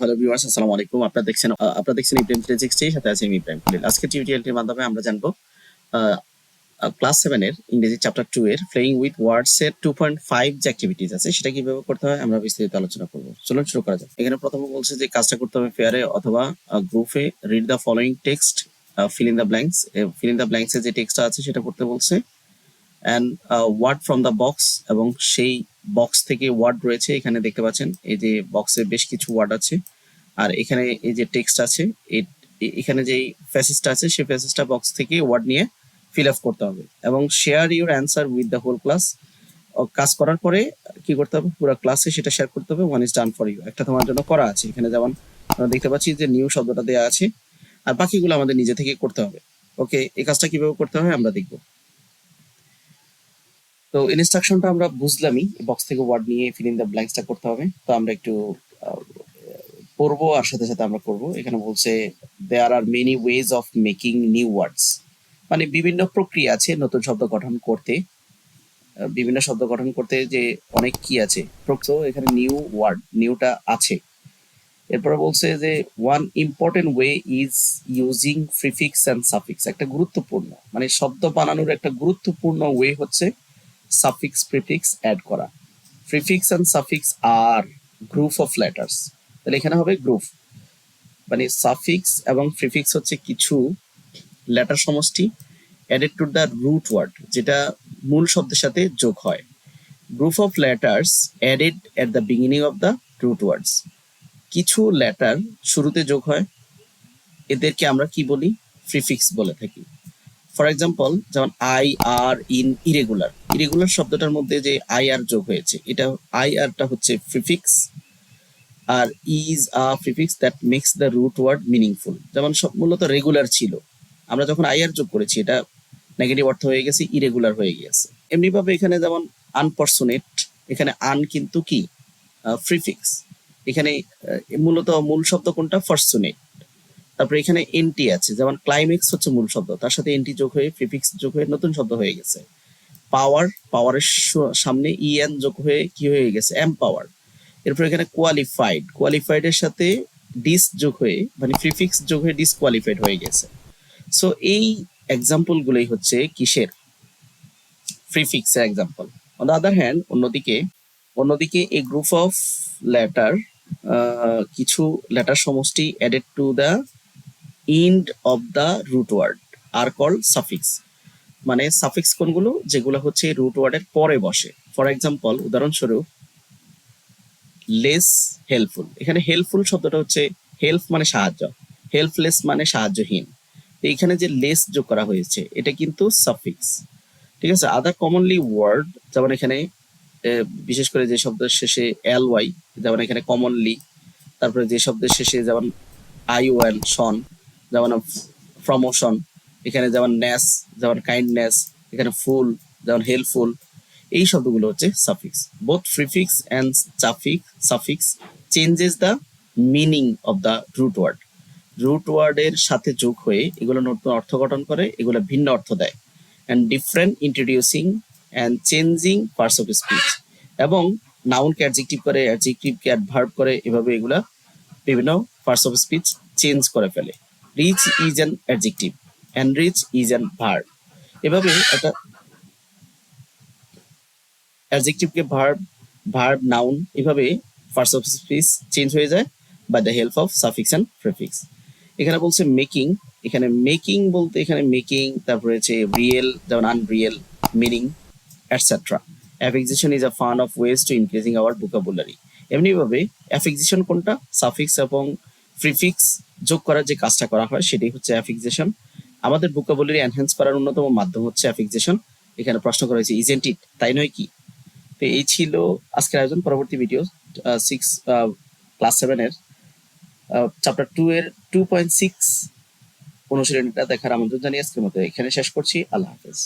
Hello viewers, আসসালামু আলাইকুম। আপনারা দেখছেন ইব্রাহিম 360, সাথে আছে আমি ইব্রাহিম খলিল। আজকের টিউটোরিয়ালটির মাধ্যমে আমরা জানবো ক্লাস 7 এর ইংরেজি চ্যাপ্টার 2 এর প্লেইং উইথ ওয়ার্ডস এর 2.5 যে অ্যাক্টিভিটিস আছে সেটা কিভাবে করতে হয় আমরা বিস্তারিত আলোচনা করব। চলুন শুরু করা যাক। এখানে প্রথমে বলছে যে কাজটা করতে হবে পেয়ারে অথবা গ্রুপে। Read the following text, fill in the blanks. Fill in the blanks এর যে টেক্সটটা আছে সেটা পড়তে বলছে। And word from the box, এবং সেই বক্স থেকে ওয়ার্ড রয়েছে। এখানে দেখতে পাচ্ছেন এই যে বক্সে বেশ কিছু ওয়ার্ড আছে, আর এখানে এই যে টেক্সট আছে, এখানে যে প্যাসেজটা আছে সেই প্যাসেজটা বক্স থেকে ওয়ার্ড নিয়ে ফিল আপ করতে হবে। এবং share your answer with the whole class. কাজ করার পরে কি করতে হবে, পুরো ক্লাসে সেটা শেয়ার করতে হবে। One is done for you, একটা তোমার জন্য করা আছে। এখানে যেমন আমরা দেখতে পাচ্ছি যে নিউ শব্দটা দেওয়া আছে, আর বাকিগুলো আমাদের নিজে থেকে করতে হবে। ওকে, এই কাজটা কিভাবে করতে হয় আমরা দেখবো। তো ইনস্ট্রাকশনটা আমরা বুঝলামই, বক্স থেকে ওয়ার্ড নিয়ে ফিল ইন দ্য ব্ল্যাঙ্কসটা করতে হবে। তো আমরা একটু পড়বো আর সাথে সাথে আমরা করবো। এখানে বলছে there are many ways of making new words, মানে বিভিন্ন প্রক্রিয়া আছে নতুন শব্দ গঠন করতে। বিভিন্ন শব্দ গঠন করতে যে অনেক কি আছে, তো এখানে নিউ ওয়ার্ড, নিউটা আছে। এরপরে বলছে যে one important way is using prefix and suffix. একটা গুরুত্বপূর্ণ, মানে শব্দ বানানোর একটা গুরুত্বপূর্ণ ওয়ে হচ্ছে সাফিক্স প্রিফিক্স অ্যাড করা। প্রিফিক্স অ্যান্ড সাফিক্স আর গ্রুপ অফ লেটার্স। তাহলে এখানে হবে গ্রুপ, মানে সাফিক্স এবং প্রিফিক্স হচ্ছে কিছু লেটার সমষ্টি added to the root word, যেটা মূল শব্দের সাথে যোগ হয়। Group of letters added at the beginning of the root words. কিছু লেটার শুরুতে যোগ হয়, এদেরকে আমরা কি বলি, প্রিফিক্স বলে থাকি। ফর এক্সাম্পল, যেমন I R in irregular. Irregular শব্দটার মধ্যে যে আই আর যোগ হয়েছে, এটা আই আরটা হচ্ছে প্রিফিক্স, আর is a prefix that makes the root word meaningful. যেমন সব মূলত রেগুলার ছিল, আমরা যখন আই আর যোগ করেছি এটা নেগেটিভ অর্থ হয়ে গেছে, ইরেগুলার হয়ে গেছে। এমনি ভাবে এখানে যেমন আনপার্সোনেট, এখানে আন কিন্তু কি প্রিফিক্স। এখানে মূলত মূল শব্দ কোনটা, পার্সোনেট। তারপরে এখানে এনটি আছে, যেমন ক্লাইম্যাক্স হচ্ছে মূল শব্দ, তার সাথে এনটি যোগ হয়ে প্রিফিক্স যোগ হয়ে নতুন শব্দ হয়ে গেছে। পাওয়ার, পাওয়ারের সামনে ইএন যোগ হয়ে কি হয়ে গেছে, এম্পাওয়ার। এরপর এখানে কোয়ালিফাইড, কোয়ালিফাইড এর সাথে ডিস যোগ হয়ে, মানে প্রিফিক্স যোগ হয়ে ডিসকোয়ালিফাইড হয়ে গেছে। সো এই এক্সাম্পল গুলোই হচ্ছে কিসের, প্রিফিক্স এর example. On the other hand, অন্যদিকে এই গ্রুপ অফ লেটার, কিছু লেটার সমষ্টি added to the end of the root word are called suffix. মানে সাফিক্স কোনগুলো, যেগুলো হচ্ছে রুট ওয়ার্ডের পরে বসে। ফর এক্সাম্পল, উদাহরণস্বরূপ লেস হেল্পফুল। এখানে হেল্পফুল শব্দটা হচ্ছে হেল্প মানে সাহায্য, হেল্পলেস মানে সাহায্যহীন। এইখানে যে লেস যোগ করা হয়েছে এটা কিন্তু সাফিক্স, ঠিক আছে। আদার কমনলি ওয়ার্ড, যেমন এখানে বিশেষ করে যে শব্দের শেষে এল ওয়াই, যেমন এখানে কমনলি। তারপরে যে শব্দের শেষে যেমন আই ওয়েল, শন, যেমন প্রমোশন। এখানে যেমন নেস, যেমন কাইন্ডনেস। এখানে ফুল, যেমন হেল্পফুল। এই শব্দগুলো হচ্ছে suffix. Both prefix and suffix changes the meaning of the root word. Root ওয়ার্ডের সাথে যোগ হয়ে এগুলো নতুন অর্থ গঠন করে, এগুলো ভিন্ন অর্থ দেয়। And different introducing and changing parts of speech. এবং নাউনকে অ্যাডজেক্টিভ করে, অ্যাডজেক্টিভকে অ্যাডভার্ব করে, এভাবে এগুলা বিভিন্ন পার্টস অফ স্পিচ চেঞ্জ করে ফেলে। Rich is an adjective, enrich is an verb. এভাবে একটা অ্যাডজেক্টিভকে ভার্ব, ভার্ব নাউন, এভাবে পার্টস অফ স্পিচ চেঞ্জ হয়ে যায় by the help of suffix and prefix. এখানে বলছে মেকিং। এখানে মেকিং বলতে এখানে মেকিং, তারপরে হচ্ছে রিয়েল, যেমন unreal, meaning, etcetera. Affixation is a fun of ways to increasing our vocabulary. এমনিভাবে অ্যাফিক্সেশন কোনটা, সাফিক্স এবং প্রিফিক্স যোগ করার যে কাজটা করা হয় সেটাই হচ্ছে অ্যাফিক্সেশন। আমাদের ভোকাবুলারি এনহ্যান্স করার অন্যতম মাধ্যম হচ্ছে অ্যাফিক্সেশন। এখানে প্রশ্ন করা হয়েছে ইজেন্ট ইট, তাই নয় কি। তো এই ছিল আজকের আয়োজন। পরবর্তী ভিডিও ক্লাস 7 এর চ্যাপ্টার 2 এর 2.6 অনুশীলনীটা দেখার আমন্ত্রণ জানিয়ে আজকের মতো এখানে শেষ করছি। আল্লাহ হাফেজ।